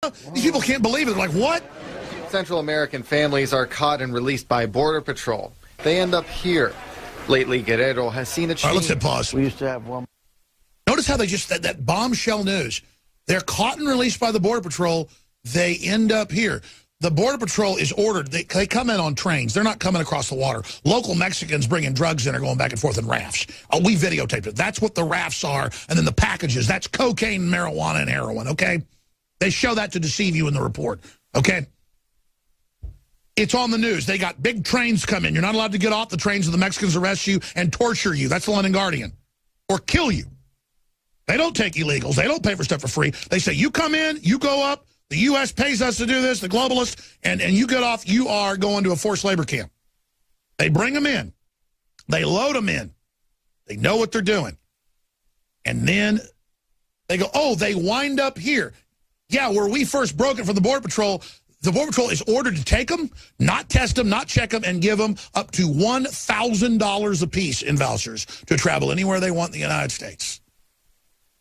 These people can't believe it. They're like, what? Central American families are caught and released by Border Patrol. They end up here. Lately, Guerrero has seen a change. All right, let's hit pause. We used to have one. Notice how they just, that bombshell news. They're caught and released by the Border Patrol. They end up here. The Border Patrol is ordered. They come in on trains. They're not coming across the water. Local Mexicans bringing drugs in are going back and forth in rafts. We videotaped it. That's what the rafts are. And then the packages, that's cocaine, marijuana, and heroin, okay? They show that to deceive you in the report, okay? It's on the news. They got big trains come in. You're not allowed to get off the trains, or the Mexicans arrest you and torture you. That's the London Guardian. Or kill you. They don't take illegals. They don't pay for stuff for free. They say, you come in, you go up, the U.S. pays us to do this, the globalists, and you get off, you are going to a forced labor camp. They bring them in. They load them in. They know what they're doing. And then they go, oh, they wind up here. Yeah, where we first broke it from the Border Patrol is ordered to take them, not test them, not check them, and give them up to $1,000 apiece in vouchers to travel anywhere they want in the United States.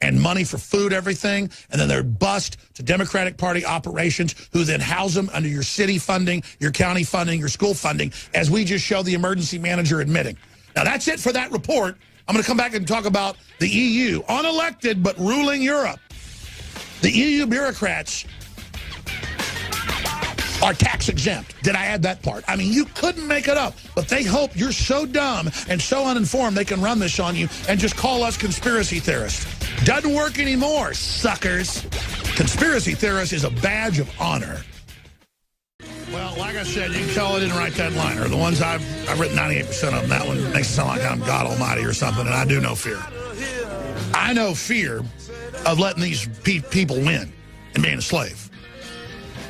And money for food, everything, and then they're bused to Democratic Party operations, who then house them under your city funding, your county funding, your school funding, as we just showed the emergency manager admitting. Now, that's it for that report. I'm going to come back and talk about the EU, unelected but ruling Europe. The EU bureaucrats are tax exempt. Did I add that part? I mean, you couldn't make it up, but they hope you're so dumb and so uninformed they can run this on you and just call us conspiracy theorists. Doesn't work anymore, suckers. Conspiracy theorist is a badge of honor. Well, like I said, you can tell I didn't write that liner. The ones I've written 98% of them. That one makes it sound like I'm God Almighty or something, and I do know fear. I know fear of letting these people win and being a slave.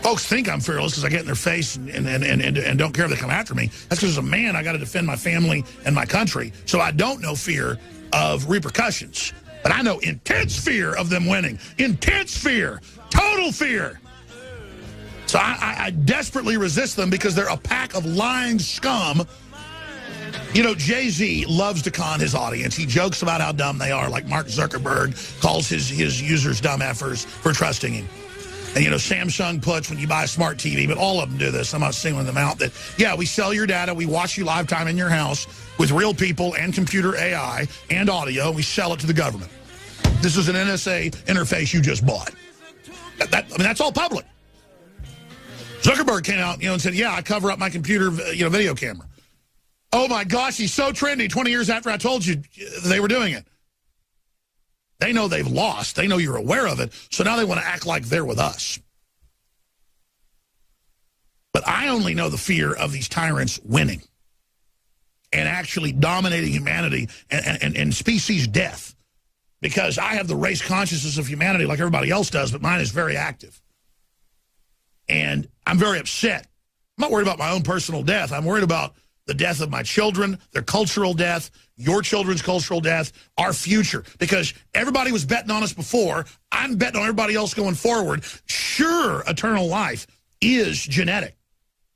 Folks think I'm fearless because I get in their face and don't care if they come after me. That's because as a man, I got to defend my family and my country. So I don't know fear of repercussions. But I know intense fear of them winning. Intense fear. Total fear. So I desperately resist them because they're a pack of lying scum. You know, Jay-Z loves to con his audience. He jokes about how dumb they are, like Mark Zuckerberg calls his users dumb effers for trusting him. And, you know, Samsung puts when you buy a smart TV, but all of them do this. I'm not singling them out. That, yeah, we sell your data. We watch you lifetime in your house with real people and computer AI and audio. We sell it to the government. This is an NSA interface you just bought. I mean, that's all public. Zuckerberg came out, and said, yeah, I cover up my computer, video camera. Oh, my gosh, he's so trendy 20 years after I told you they were doing it. They know they've lost. They know you're aware of it. So now they want to act like they're with us. But I only know the fear of these tyrants winning and actually dominating humanity and species death. Because I have the race consciousness of humanity like everybody else does, but mine is very active. And I'm very upset. I'm not worried about my own personal death. I'm worried about the death of my children, their cultural death, your children's cultural death, our future. Because everybody was betting on us before. I'm betting on everybody else going forward. Sure, eternal life is genetic.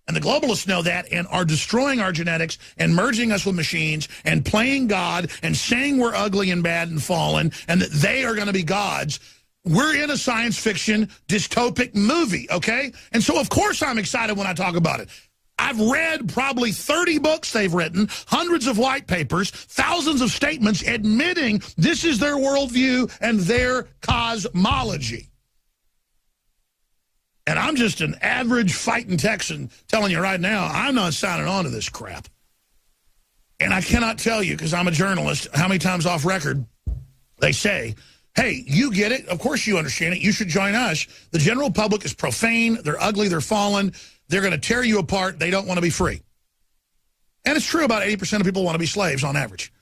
And the globalists know that and are destroying our genetics and merging us with machines and playing God and saying we're ugly and bad and fallen and that they are going to be gods. We're in a science fiction dystopic movie, okay? And so, of course, I'm excited when I talk about it. I've read probably 30 books they've written, hundreds of white papers, thousands of statements admitting this is their worldview and their cosmology. And I'm just an average fighting Texan telling you right now, I'm not signing on to this crap. And I cannot tell you, because I'm a journalist, how many times off record they say, hey, you get it. Of course you understand it. You should join us. The general public is profane. They're ugly. They're fallen. They're going to tear you apart. They don't want to be free. And it's true, about 80% of people want to be slaves on average.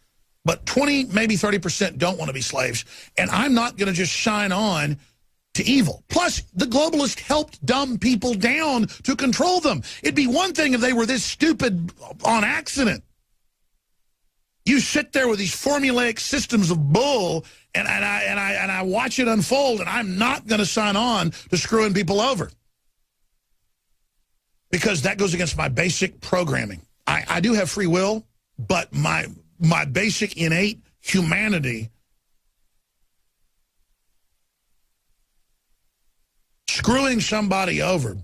But 20, maybe 30% don't want to be slaves. And I'm not going to just shine on to evil. Plus, the globalists helped dumb people down to control them. It'd be one thing if they were this stupid on accident. You sit there with these formulaic systems of bull, and I watch it unfold, and I'm not going to sign on to screwing people over. Because that goes against my basic programming. I do have free will, but my basic innate humanity screwing somebody over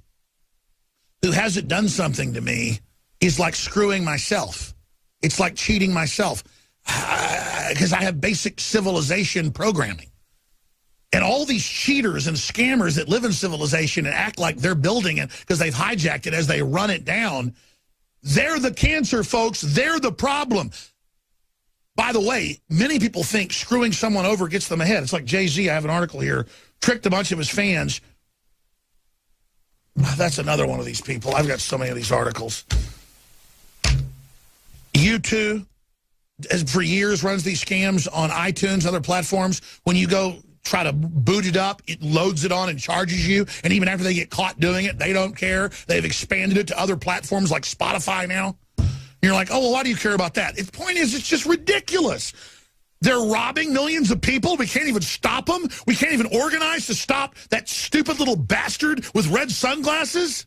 who hasn't done something to me is like screwing myself. It's like cheating myself because I have basic civilization programming. And all these cheaters and scammers that live in civilization and act like they're building it because they've hijacked it as they run it down, they're the cancer, folks. They're the problem. By the way, many people think screwing someone over gets them ahead. It's like Jay-Z, I have an article here, tricked a bunch of his fans. That's another one of these people. I've got so many of these articles. U2, for years, runs these scams on iTunes, other platforms. When you go try to boot it up, it loads it on and charges you. And even after they get caught doing it, they don't care. They've expanded it to other platforms like Spotify now. You're like, oh, well, why do you care about that? The point is, it's just ridiculous. They're robbing millions of people. We can't even stop them. We can't even organize to stop that stupid little bastard with red sunglasses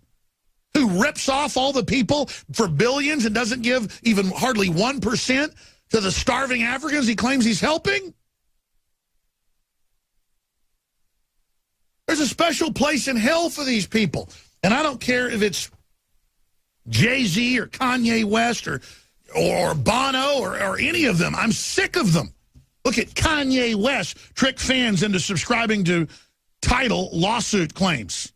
who rips off all the people for billions and doesn't give even hardly 1% to the starving Africans he claims he's helping. There's a special place in hell for these people. And I don't care if it's Jay-Z or Kanye West or Bono or any of them. I'm sick of them. Look at Kanye West trick fans into subscribing to Tidal lawsuit claims.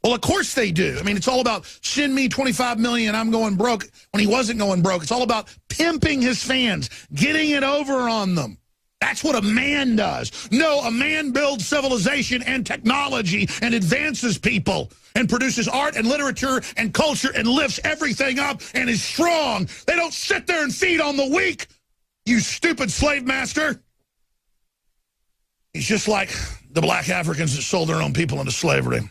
Well, of course they do. I mean, it's all about send me $25 million, I'm going broke, when he wasn't going broke. It's all about pimping his fans, getting it over on them. That's what a man does. No, a man builds civilization and technology and advances people and produces art and literature and culture and lifts everything up and is strong. They don't sit there and feed on the weak, you stupid slave master. He's just like the black Africans that sold their own people into slavery.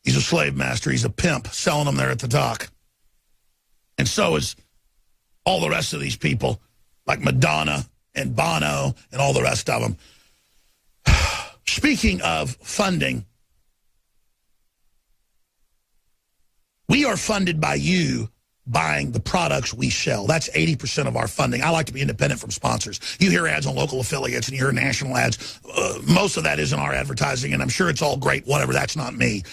He's a slave master. He's a pimp selling them there at the dock. And so is all the rest of these people, like Madonna and Bono and all the rest of them. Speaking of funding, we are funded by you buying the products we sell. That's 80% of our funding. I like to be independent from sponsors. You hear ads on local affiliates and you hear national ads. Most of that isn't our advertising, and I'm sure it's all great, whatever. That's not me.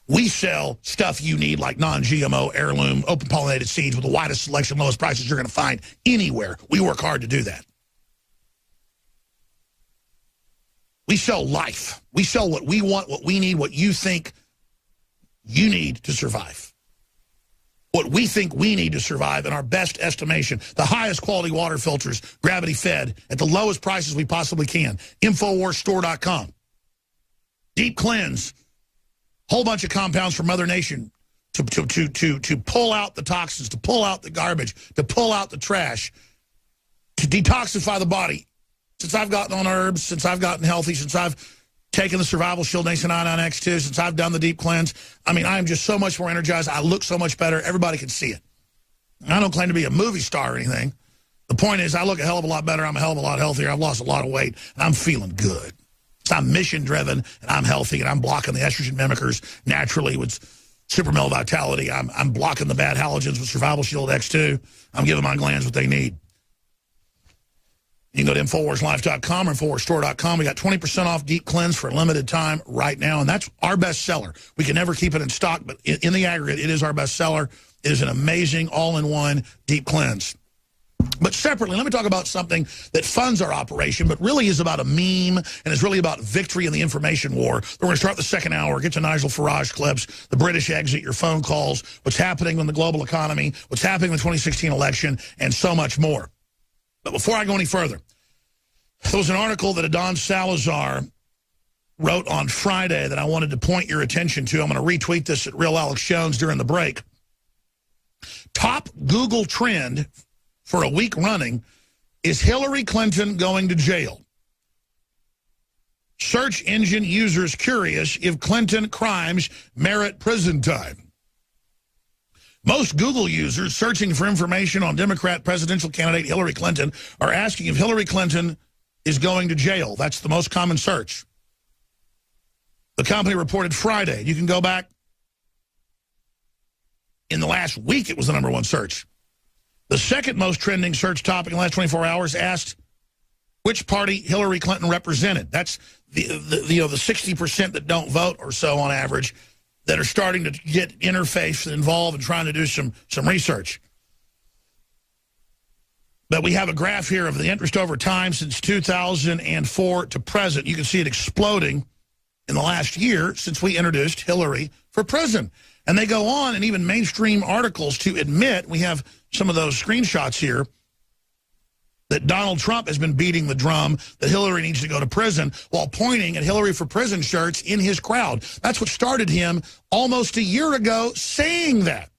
We sell stuff you need, like non-GMO, heirloom, open-pollinated seeds with the widest selection, lowest prices you're going to find anywhere. We work hard to do that. We sell life. We sell what we want, what we need, what you think you need to survive. What we think we need to survive in our best estimation. The highest quality water filters, gravity fed, at the lowest prices we possibly can. InfoWarsStore.com. Deep cleanse. Whole bunch of compounds from Mother Nation to pull out the toxins, to pull out the garbage, to pull out the trash, to detoxify the body. Since I've gotten on herbs, since I've gotten healthy, since I've taken the Survival Shield Nascent Iodine X2, since I've done the deep cleanse, I mean, I am just so much more energized. I look so much better. Everybody can see it. I don't claim to be a movie star or anything. The point is I look a hell of a lot better. I'm a hell of a lot healthier. I've lost a lot of weight, and I'm feeling good. So I'm mission-driven, and I'm healthy, and I'm blocking the estrogen mimickers naturally with Super Male Vitality. I'm blocking the bad halogens with Survival Shield X2. I'm giving my glands what they need. You can go to InfoWarsLife.com or InfoWarsStore.com. We got 20% off Deep Cleanse for a limited time right now, and that's our best seller. We can never keep it in stock, but in the aggregate, it is our best seller. It is an amazing all-in-one Deep Cleanse. But separately, let me talk about something that funds our operation, but really is about a meme and is really about victory in the information war. We're going to start the second hour, get to Nigel Farage clips, the British exit, your phone calls, what's happening in the global economy, what's happening in the 2016 election, and so much more. But before I go any further, there was an article that Adon Salazar wrote on Friday that I wanted to point your attention to. I'm going to retweet this at Real Alex Jones during the break. Top Google trend for a week running is Hillary Clinton going to jail. Search engine users curious if Clinton crimes merit prison time. Most Google users searching for information on Democrat presidential candidate Hillary Clinton are asking if Hillary Clinton is going to jail. That's the most common search. The company reported Friday. You can go back. In the last week, it was the #1 search. The second most trending search topic in the last 24 hours which party Hillary Clinton represented. That's the 60% that don't vote or so on average that are starting to get interface involved and trying to do some research. But we have a graph here of the interest over time since 2004 to present. You can see it exploding in the last year since we introduced Hillary for president. And they go on, and even mainstream articles to admit, we have some of those screenshots here, that Donald Trump has been beating the drum that Hillary needs to go to prison while pointing at Hillary for Prison shirts in his crowd. That's what started him almost a year ago saying that.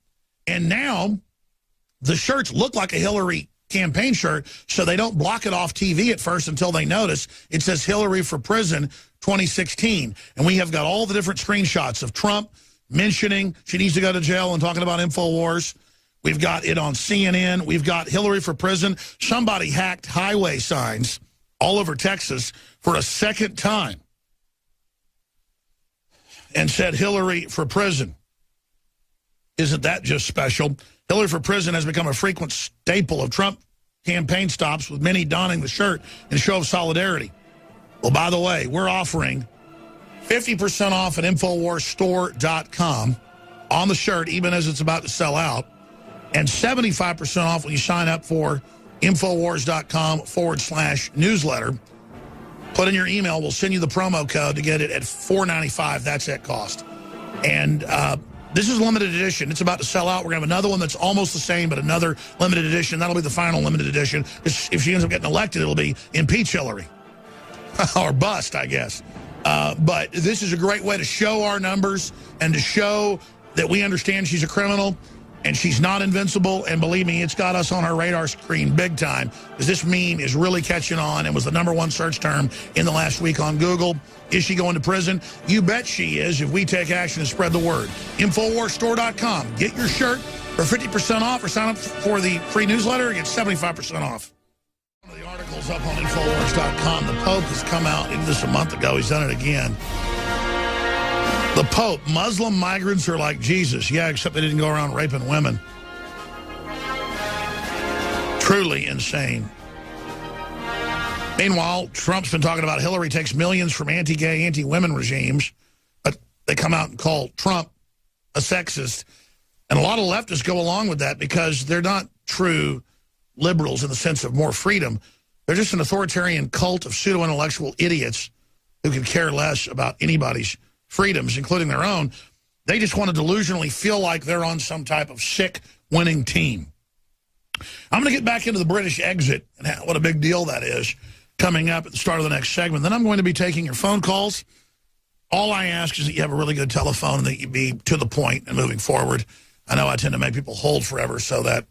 And now the shirts look like a Hillary campaign shirt, so they don't block it off TV at first until they notice it says Hillary for Prison 2016. And we have got all the different screenshots of Trump mentioning she needs to go to jail and talking about InfoWars. We've got it on CNN. We've got Hillary for Prison. Somebody hacked highway signs all over Texas for a second time and said Hillary for Prison. Isn't that just special? Hillary for Prison has become a frequent staple of Trump campaign stops, with many donning the shirt in show of solidarity. Well, by the way, we're offering 50% off at InfoWarsStore.com on the shirt, even as it's about to sell out, and 75% off when you sign up for Infowars.com/newsletter. Put in your email. We'll send you the promo code to get it at $4.95. That's at cost. And this is a limited edition. It's about to sell out. We're going to have another one that's almost the same, but another limited edition. That'll be the final limited edition. If she ends up getting elected, it'll be impeach Hillary. Or bust, I guess. But this is a great way to show our numbers and to show that we understand she's a criminal and she's not invincible. And believe me, it's got us on our radar screen big time, because this meme is really catching on and was the #1 search term in the last week on Google. Is she going to prison? You bet she is, if we take action and spread the word. InfoWarsStore.com. Get your shirt for 50% off, or sign up for the free newsletter and get 75% off. One of the articles up on Infowars.com, the Pope has come out, he did this a month ago, he's done it again. The Pope, Muslim migrants are like Jesus. Yeah, except they didn't go around raping women. Truly insane. Meanwhile, Trump's been talking about Hillary takes millions from anti-gay, anti-women regimes, but they come out and call Trump a sexist. And a lot of leftists go along with that because they're not true liberals in the sense of more freedom. They're just an authoritarian cult of pseudo-intellectual idiots who could care less about anybody's freedoms, including their own. They just want to delusionally feel like they're on some type of sick winning team. I'm going to get back into the British exit and what a big deal that is coming up at the start of the next segment. Then I'm going to be taking your phone calls. All I ask is that you have a really good telephone and that you be to the point and moving forward. I know I tend to make people hold forever, so that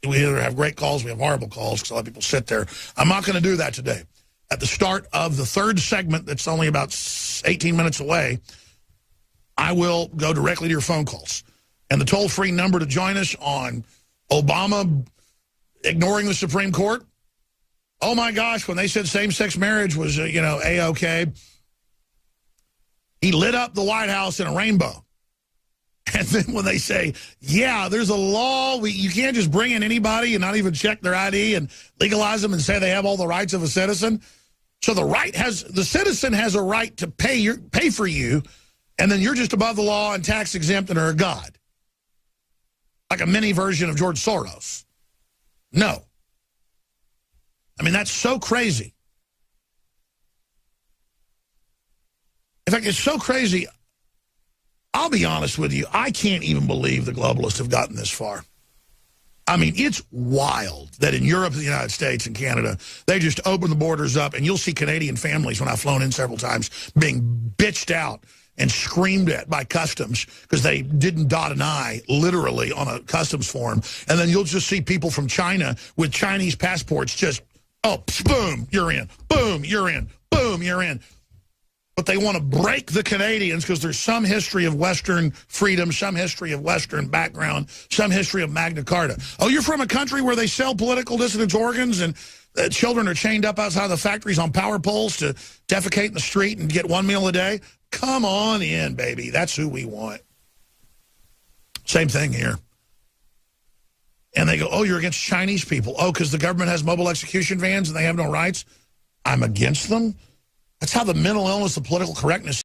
we either have great calls, we have horrible calls, because a lot of people sit there. I'm not going to do that today. At the start of the third segment that's only about 18 minutes away, I will go directly to your phone calls. And the toll-free number to join us on Obama ignoring the Supreme Court. Oh, my gosh, when they said same-sex marriage was, A-OK, he lit up the White House in a rainbow. And then when they say, yeah, there's a law, you can't just bring in anybody and not even check their ID and legalize them and say they have all the rights of a citizen. So the citizen has a right to pay for you, and then you're just above the law and tax exempt and are a god. Like a mini version of George Soros. No. I mean, that's so crazy. In fact, it's so crazy, I'll be honest with you, I can't even believe the globalists have gotten this far. I mean, it's wild that in Europe, the United States, and Canada, they just open the borders up, and you'll see Canadian families, when I've flown in several times, being bitched out and screamed at by customs because they didn't dot an I, literally, on a customs form. And then you'll just see people from China with Chinese passports just, oh, boom, you're in. Boom, you're in. Boom, you're in. But they want to break the Canadians because there's some history of Western freedom, some history of Western background, some history of Magna Carta. Oh, you're from a country where they sell political dissidents' organs and children are chained up outside the factories on power poles to defecate in the street and get one meal a day? Come on in, baby. That's who we want. Same thing here. And they go, oh, you're against Chinese people. Oh, because the government has mobile execution vans and they have no rights? I'm against them. That's how the mental illness, the political correctness